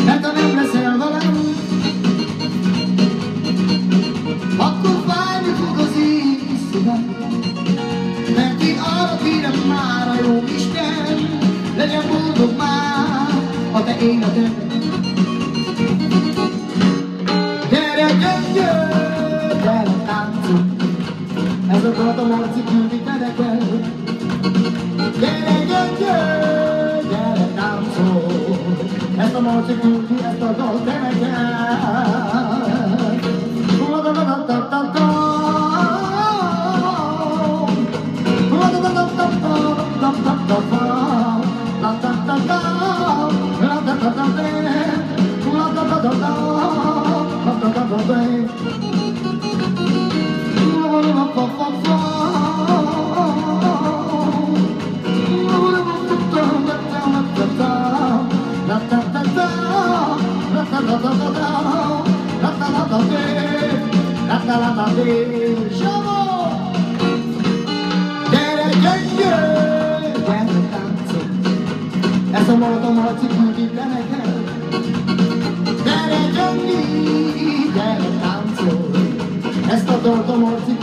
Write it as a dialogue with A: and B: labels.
A: Mert ha nem leszel velem, akkor fájni fog az én szívem. Mert én arra kérem már a jó Isten, legyen boldog már a te életed. Gyere, gyöngyöl, gyere, táncolj, ez a dalt a Marci küldi neked. Gyere, gyöngyöl, gyere, táncolj, ezt a Marci küldi, ezt a dalt te neked. Gyere, gyöngyöl, gyere, táncolj, ezt a Marci küldi neked. Gyere, gyöngyöl, gyere, táncolj, ezt a dalt a Marci